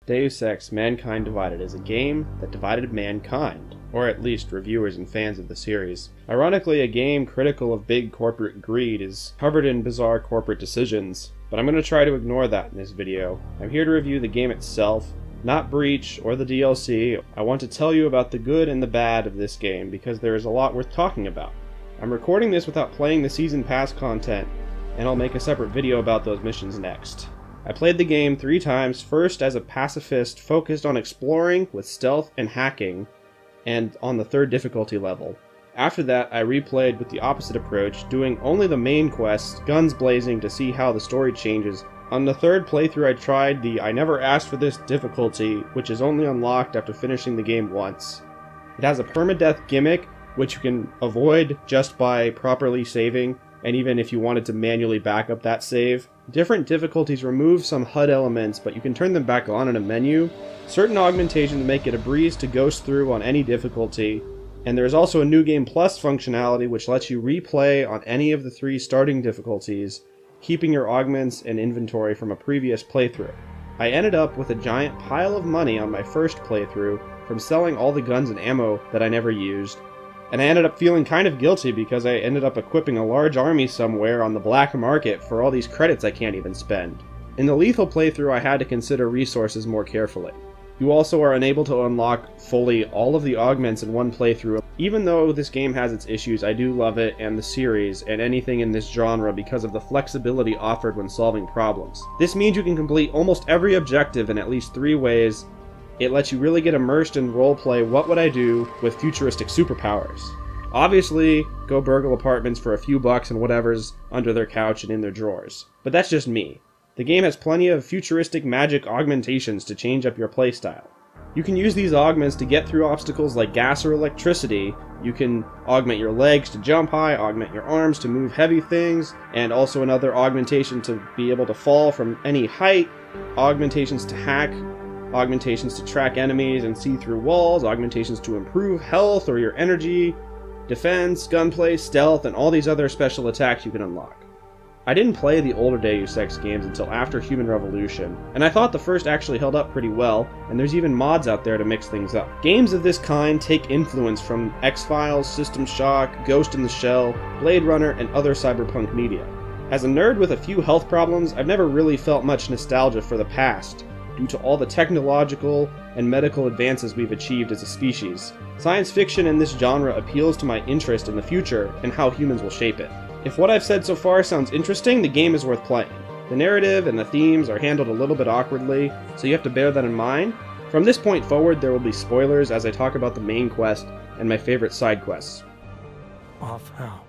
Deus Ex: Mankind Divided is a game that divided mankind, or at least reviewers and fans of the series. Ironically, a game critical of big corporate greed is covered in bizarre corporate decisions, but I'm going to try to ignore that in this video. I'm here to review the game itself, not Breach or the DLC. I want to tell you about the good and the bad of this game because there is a lot worth talking about. I'm recording this without playing the Season Pass content, and I'll make a separate video about those missions next. I played the game 3 times, first as a pacifist focused on exploring with stealth and hacking, and on the 3rd difficulty level. After that, I replayed with the opposite approach, doing only the main quests, guns blazing to see how the story changes. On the 3rd playthrough I tried the I never asked for this difficulty, which is only unlocked after finishing the game once. It has a permadeath gimmick, which you can avoid just by properly saving, and even if you wanted to manually back up that save. Different difficulties remove some HUD elements, but you can turn them back on in a menu. Certain augmentations make it a breeze to ghost through on any difficulty, and there's also a New Game Plus functionality which lets you replay on any of the 3 starting difficulties, keeping your augments and inventory from a previous playthrough. I ended up with a giant pile of money on my first playthrough from selling all the guns and ammo that I never used, and I ended up feeling kind of guilty because I ended up equipping a large army somewhere on the black market for all these credits I can't even spend. In the lethal playthrough, I had to consider resources more carefully. You also are unable to unlock fully all of the augments in one playthrough. Even though this game has its issues, I do love it and the series and anything in this genre because of the flexibility offered when solving problems. This means you can complete almost every objective in at least 3 ways. It lets you really get immersed in roleplay what would I do with futuristic superpowers. Obviously, go burgle apartments for a few bucks and whatever's under their couch and in their drawers. But that's just me. The game has plenty of futuristic magic augmentations to change up your playstyle. You can use these augments to get through obstacles like gas or electricity. You can augment your legs to jump high, augment your arms to move heavy things, and also another augmentation to be able to fall from any height, augmentations to hack, augmentations to track enemies and see through walls, augmentations to improve health or your energy, defense, gunplay, stealth, and all these other special attacks you can unlock. I didn't play the older Deus Ex games until after Human Revolution, and I thought the first actually held up pretty well, and there's even mods out there to mix things up. Games of this kind take influence from X-Files, System Shock, Ghost in the Shell, Blade Runner, and other cyberpunk media. As a nerd with a few health problems, I've never really felt much nostalgia for the past, due to all the technological and medical advances we've achieved as a species. Science fiction in this genre appeals to my interest in the future and how humans will shape it. If what I've said so far sounds interesting, the game is worth playing. The narrative and the themes are handled a little bit awkwardly, so you have to bear that in mind. From this point forward, there will be spoilers as I talk about the main quest and my favorite side quests. Off how?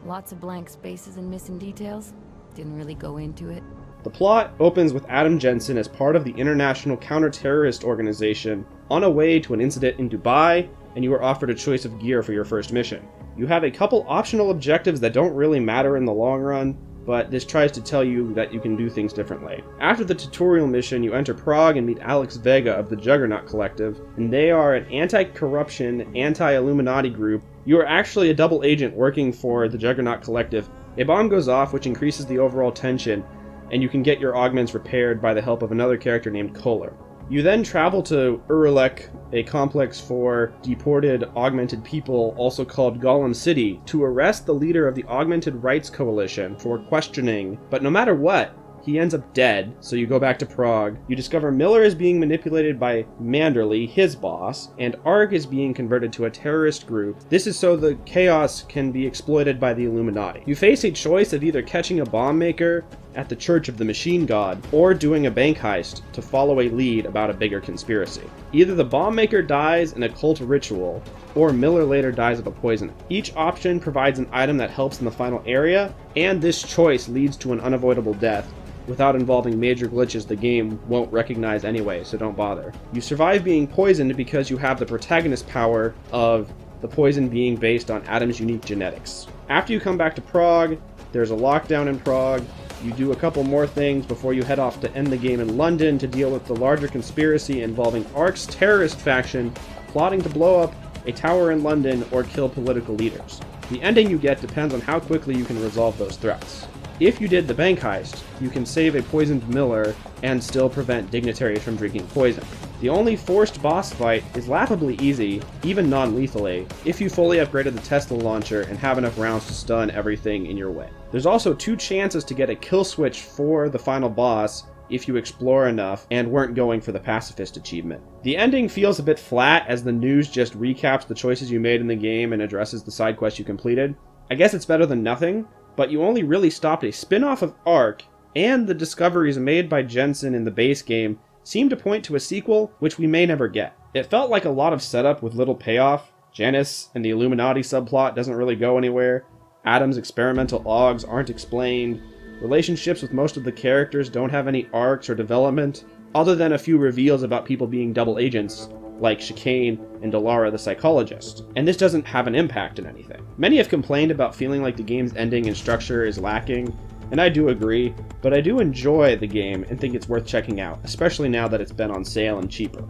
Lots of blank spaces and missing details. Didn't really go into it. The plot opens with Adam Jensen as part of the International Counter-Terrorist Organization on a way to an incident in Dubai, and you are offered a choice of gear for your first mission. You have a couple optional objectives that don't really matter in the long run, but this tries to tell you that you can do things differently. After the tutorial mission, you enter Prague and meet Alex Vega of the Juggernaut Collective, and they are an anti-corruption, anti-Illuminati group. You are actually a double agent working for the Juggernaut Collective. A bomb goes off, which increases the overall tension, and you can get your augments repaired by the help of another character named Kohler. You then travel to Uralek, a complex for deported augmented people, also called Golem City, to arrest the leader of the Augmented Rights Coalition for questioning, but no matter what, he ends up dead, so you go back to Prague. You discover Miller is being manipulated by Manderley, his boss, and ARG is being converted to a terrorist group. This is so the chaos can be exploited by the Illuminati. You face a choice of either catching a bomb maker at the Church of the Machine God, or doing a bank heist to follow a lead about a bigger conspiracy. Either the bomb maker dies in a cult ritual, or Miller later dies of a poison. Each option provides an item that helps in the final area, and this choice leads to an unavoidable death, without involving major glitches the game won't recognize anyway, so don't bother. You survive being poisoned because you have the protagonist power of the poison being based on Adam's unique genetics. After you come back to Prague, there's a lockdown in Prague. You do a couple more things before you head off to end the game in London to deal with the larger conspiracy involving ARC's terrorist faction plotting to blow up a tower in London or kill political leaders. The ending you get depends on how quickly you can resolve those threats. if you did the bank heist, you can save a poisoned miller and still prevent dignitaries from drinking poison. The only forced boss fight is laughably easy, even non-lethally, if you fully upgraded the Tesla launcher and have enough rounds to stun everything in your way. There's also 2 chances to get a kill switch for the final boss if you explore enough and weren't going for the pacifist achievement. The ending feels a bit flat as the news just recaps the choices you made in the game and addresses the side quests you completed. I guess it's better than nothing, but you only really stopped a spin-off of Ark, and the discoveries made by Jensen in the base game seem to point to a sequel, which we may never get. It felt like a lot of setup with little payoff. Janice and the Illuminati subplot doesn't really go anywhere. Adam's experimental logs aren't explained. Relationships with most of the characters don't have any arcs or development, other than a few reveals about people being double agents, like Chicane and Delara the psychologist, and this doesn't have an impact in anything. Many have complained about feeling like the game's ending and structure is lacking, and I do agree, but I do enjoy the game and think it's worth checking out, especially now that it's been on sale and cheaper.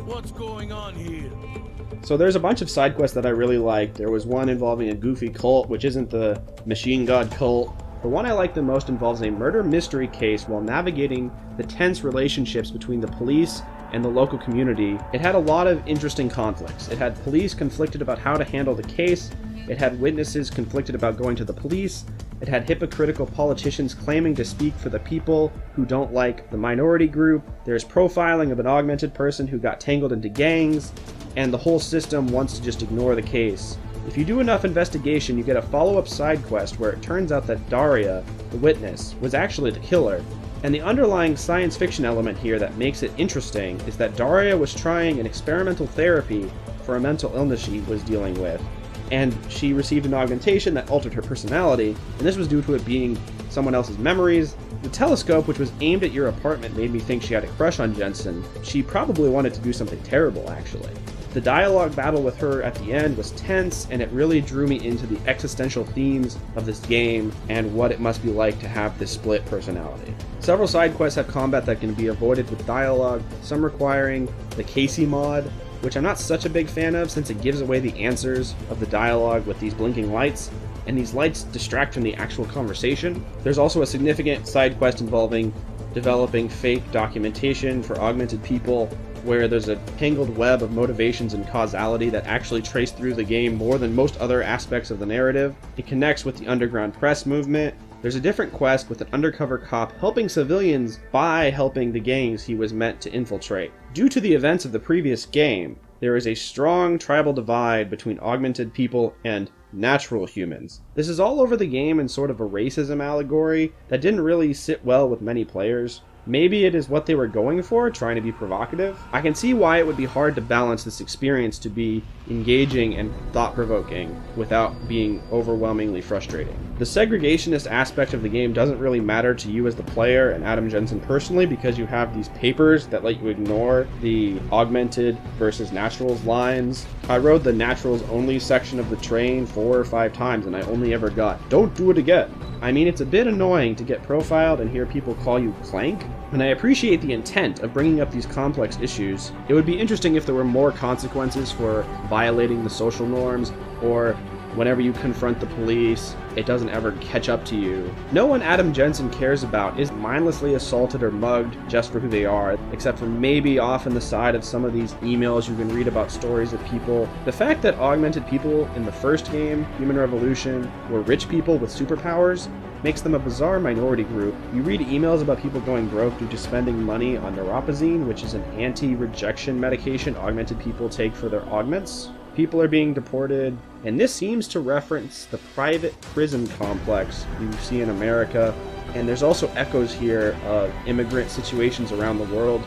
What's going on here? So there's a bunch of side quests that I really liked. There was one involving a goofy cult, which isn't the Machine God cult. The one I like the most involves a murder mystery case while navigating the tense relationships between the police and the local community. It had a lot of interesting conflicts. It had police conflicted about how to handle the case. It had witnesses conflicted about going to the police. It had hypocritical politicians claiming to speak for the people who don't like the minority group. There's profiling of an augmented person who got tangled into gangs, and the whole system wants to just ignore the case. If you do enough investigation, you get a follow-up side quest where it turns out that Daria, the witness, was actually the killer. And the underlying science fiction element here that makes it interesting is that Daria was trying an experimental therapy for a mental illness she was dealing with, and she received an augmentation that altered her personality, and this was due to it being someone else's memories. The telescope, which was aimed at your apartment, made me think she had a crush on Jensen. She probably wanted to do something terrible, actually. The dialogue battle with her at the end was tense, and it really drew me into the existential themes of this game and what it must be like to have this split personality. Several side quests have combat that can be avoided with dialogue, some requiring the Casey mod, which I'm not such a big fan of since it gives away the answers of the dialogue with these blinking lights, and these lights distract from the actual conversation. There's also a significant side quest involving developing fake documentation for augmented people, where there's a tangled web of motivations and causality that actually trace through the game more than most other aspects of the narrative. It connects with the underground press movement. There's a different quest with an undercover cop helping civilians by helping the gangs he was meant to infiltrate. Due to the events of the previous game, there is a strong tribal divide between augmented people and natural humans. This is all over the game in sort of a racism allegory that didn't really sit well with many players. Maybe it is what they were going for, trying to be provocative. I can see why it would be hard to balance this experience to be engaging and thought-provoking without being overwhelmingly frustrating. The segregationist aspect of the game doesn't really matter to you as the player and Adam Jensen personally because you have these papers that let you ignore the augmented versus naturals lines. I rode the naturals only section of the train 4 or 5 times and I only ever got, "Don't do it again." I mean, it's a bit annoying to get profiled and hear people call you Clank, and I appreciate the intent of bringing up these complex issues. It would be interesting if there were more consequences for violating the social norms, or whenever you confront the police, it doesn't ever catch up to you. No one Adam Jensen cares about is mindlessly assaulted or mugged just for who they are, except for maybe off on the side of some of these emails you can read about stories of people. The fact that augmented people in the first game, Human Revolution, were rich people with superpowers makes them a bizarre minority group. You read emails about people going broke due to spending money on neuropazine, which is an anti-rejection medication augmented people take for their augments. People are being deported, and this seems to reference the private prison complex you see in America, and there's also echoes here of immigrant situations around the world,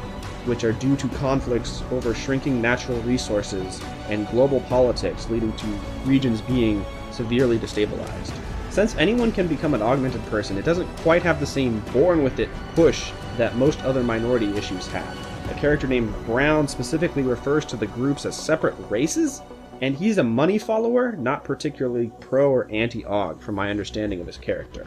which are due to conflicts over shrinking natural resources and global politics leading to regions being severely destabilized. Since anyone can become an augmented person, it doesn't quite have the same born with it push that most other minority issues have. A character named Brown specifically refers to the groups as separate races, and he's a money follower, not particularly pro or anti-aug from my understanding of his character.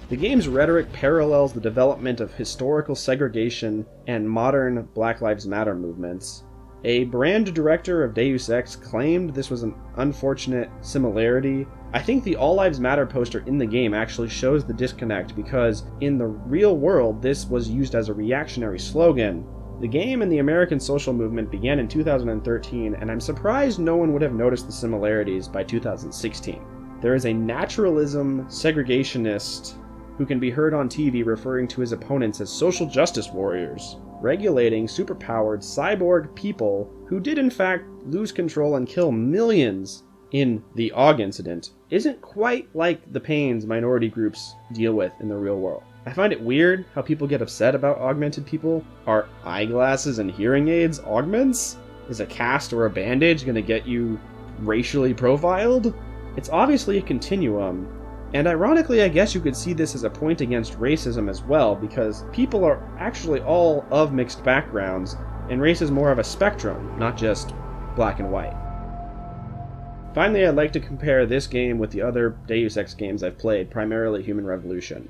The game's rhetoric parallels the development of historical segregation and modern Black Lives Matter movements. A brand director of Deus Ex claimed this was an unfortunate similarity, I think the All Lives Matter poster in the game actually shows the disconnect because in the real world this was used as a reactionary slogan. The game and the American social movement began in 2013, and I'm surprised no one would have noticed the similarities by 2016. There is a naturalism segregationist who can be heard on TV referring to his opponents as social justice warriors, regulating superpowered cyborg people who did in fact lose control and kill millions in the AUG incident, isn't quite like the pains minority groups deal with in the real world. I find it weird how people get upset about augmented people. Are eyeglasses and hearing aids augments? Is a cast or a bandage gonna get you racially profiled? It's obviously a continuum, and ironically I guess you could see this as a point against racism as well, because people are actually all of mixed backgrounds, and race is more of a spectrum, not just black and white. Finally, I'd like to compare this game with the other Deus Ex games I've played, primarily Human Revolution.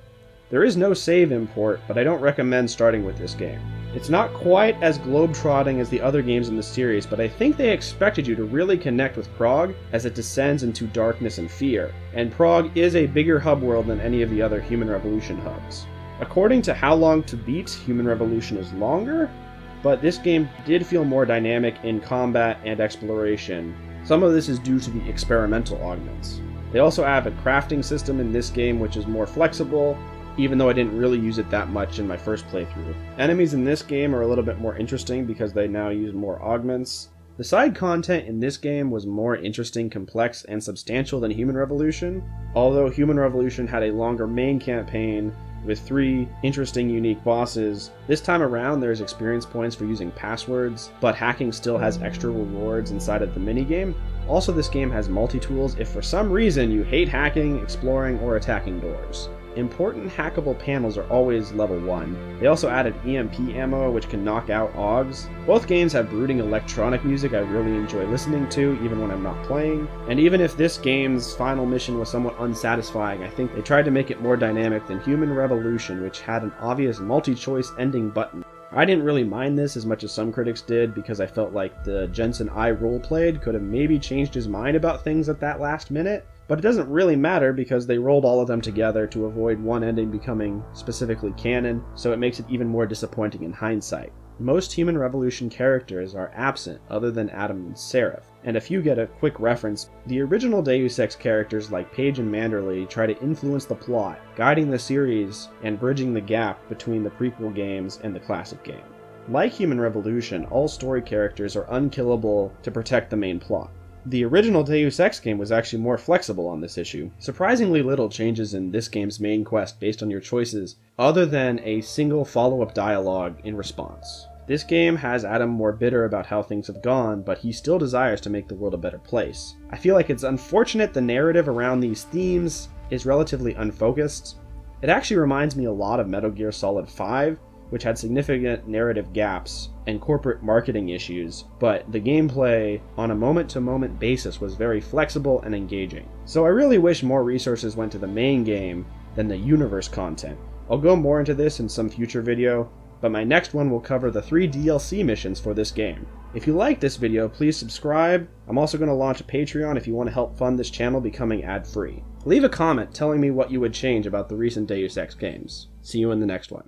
There is no save import, but I don't recommend starting with this game. It's not quite as globe-trotting as the other games in the series, but I think they expected you to really connect with Prague as it descends into darkness and fear, and Prague is a bigger hub world than any of the other Human Revolution hubs. According to How Long to Beat, Human Revolution is longer, but this game did feel more dynamic in combat and exploration. Some of this is due to the experimental augments. They also have a crafting system in this game which is more flexible, even though I didn't really use it that much in my first playthrough. Enemies in this game are a little bit more interesting because they now use more augments. The side content in this game was more interesting, complex, and substantial than Human Revolution, although Human Revolution had a longer main campaign with 3 interesting, unique bosses. This time around there's experience points for using passwords, but hacking still has extra rewards inside of the minigame. Also, this game has multi-tools if for some reason you hate hacking, exploring, or attacking doors. Important hackable panels are always level 1. They also added EMP ammo, which can knock out AUGs. Both games have brooding electronic music I really enjoy listening to, even when I'm not playing. And even if this game's final mission was somewhat unsatisfying, I think they tried to make it more dynamic than Human Revolution, which had an obvious multi-choice ending button. I didn't really mind this as much as some critics did, because I felt like the Jensen I roleplayed could have maybe changed his mind about things at that last minute. But it doesn't really matter because they rolled all of them together to avoid one ending becoming specifically canon, so it makes it even more disappointing in hindsight. Most Human Revolution characters are absent other than Adam and Seraph, and if you get a quick reference, the original Deus Ex characters like Paige and Manderley try to influence the plot, guiding the series and bridging the gap between the prequel games and the classic game. Like Human Revolution, all story characters are unkillable to protect the main plot. The original Deus Ex game was actually more flexible on this issue. Surprisingly little changes in this game's main quest based on your choices, other than a single follow-up dialogue in response. This game has Adam more bitter about how things have gone, but he still desires to make the world a better place. I feel like it's unfortunate the narrative around these themes is relatively unfocused. It actually reminds me a lot of Metal Gear Solid 5, which had significant narrative gaps and corporate marketing issues, but the gameplay on a moment-to-moment basis was very flexible and engaging. So I really wish more resources went to the main game than the universe content. I'll go more into this in some future video, but my next one will cover the 3 DLC missions for this game. If you like this video, please subscribe. I'm also going to launch a Patreon if you want to help fund this channel becoming ad-free. Leave a comment telling me what you would change about the recent Deus Ex games. See you in the next one.